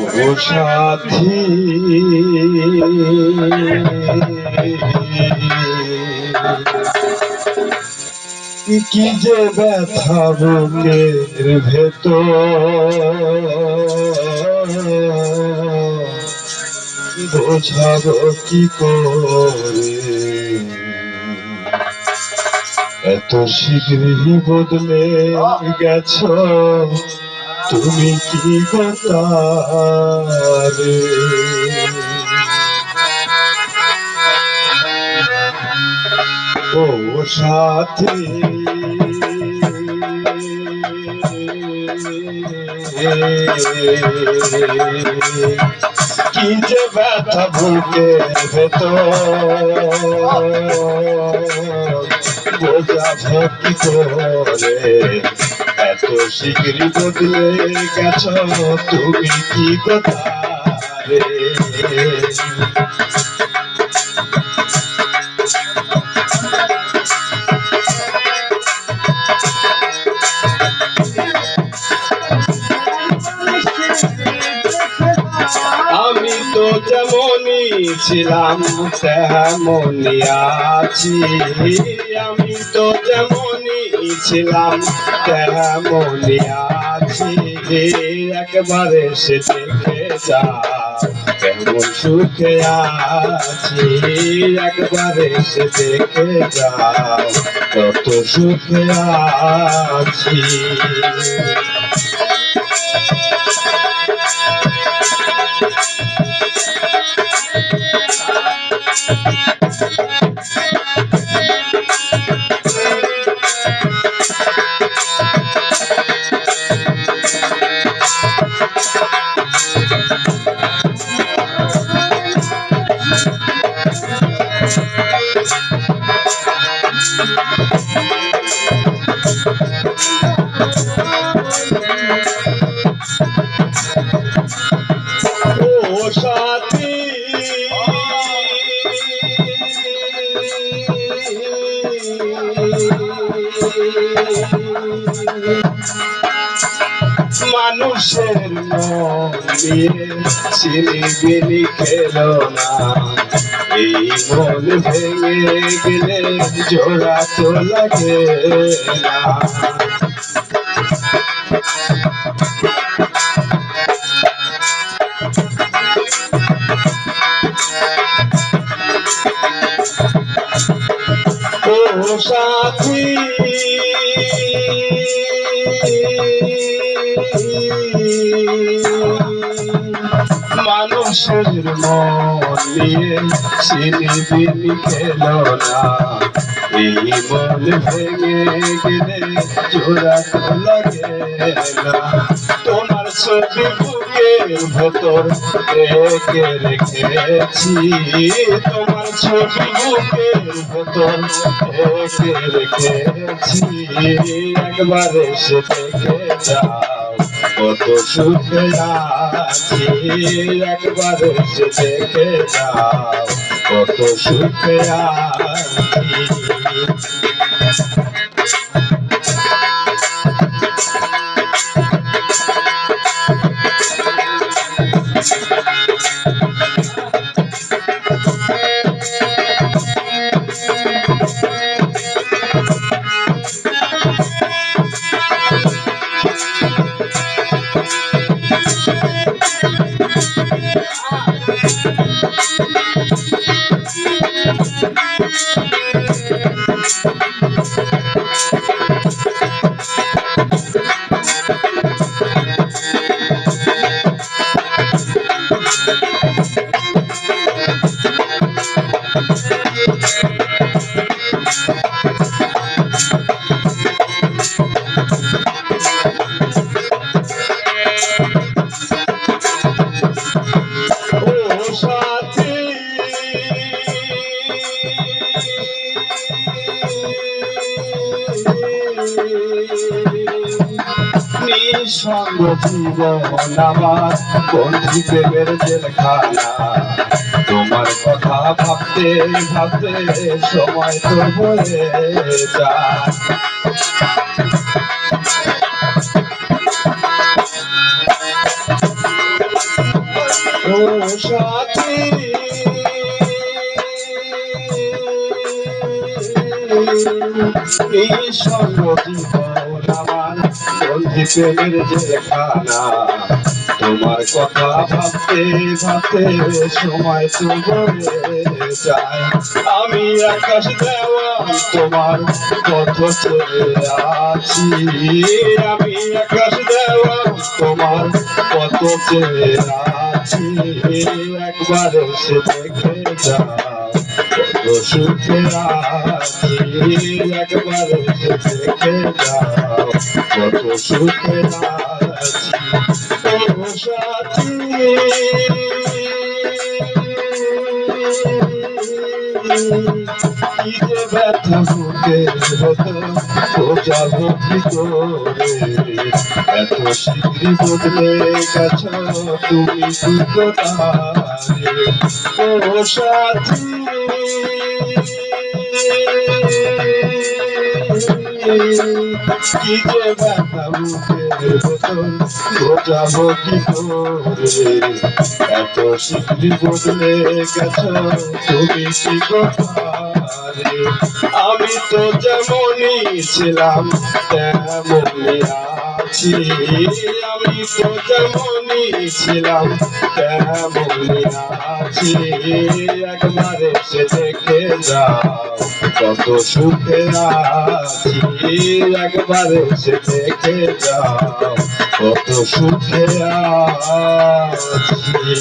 ও সাথী কি যে ব্যথা বুকের ভেতর বোঝাবো কি করে এত শীঘ্রই বদলে গেছো তুমি কি গতারে ও সাথী কি যে ব্যথা বুকে ভেতর বোঝাবো কি করে এত শীঘ্রই বদলে গেছো তুমি কি গতারে আমি তো যেমনই ছিলাম তেমনই আছি আমি তো যেমনই ছিলাম তেমনই আছি একবারে সে দেখে যা কেমন সুখে আছি একবারে সে দেখে যা কত সুখে আছি ও সাথী মানুষের মন দিয়ে ছিনিবিনি খেলো না এই মন ভেঙে গেলে জোড়া তো লাগে না ও সাথী মানুষের মন নিয়ে ছিনিবিনি খেলো না এই মন ভেঙে গেলে জোড়া তো লাগে না তোমার ছবি বুকের ভেতর রেখে রেখেছি তোমার ছবি বুকের ভেতর রেখে রেখেছি একবার এসে দেখে যাও কত সুখে আছি একবার এসে দেখে যাও কত সুখে আছি নিঃসঙ্গ জীবন আমার বন্ধু প্রেমের জেলখানা তোমার কথা ভাবতে ভাবতে সময় তো বয়ে যায় ও সাথী নিঃসঙ্গ জীবন আমার বন্ধি প্রেমের জেলখানা তোমার কথা ভাবতে ভাবতে সময় তো বয়ে যায় আমি আকাশ দেওয়াল তোমার পথ চলে আছি আমি আকাশ দেওয়াল তোমার পথ চলে আছি একবার এসে দেখে যাও কত সুখে আছি একবার এসে দেখে যাও কত সুখে আছি ও সাথী কি যে ব্যথা বুকের ভেতর বোঝাবো কি করে এত শীঘ্রই বদলে গেছ তুমি কোথায় ও সাথী কি যে ব্যথা বুকের ভেতর বোঝাবো কি করে এত শীঘ্রই বদলে গেছ তুমি কি কোথায় আমি তো যেমনই ছিলাম তেমনই আছি আমি তো যেমনই ছিলাম তেমনই আছি একবার এসে দেখে যাও কত সুখে আছি একবার এসে দেখে যাও কত সুখে আছি।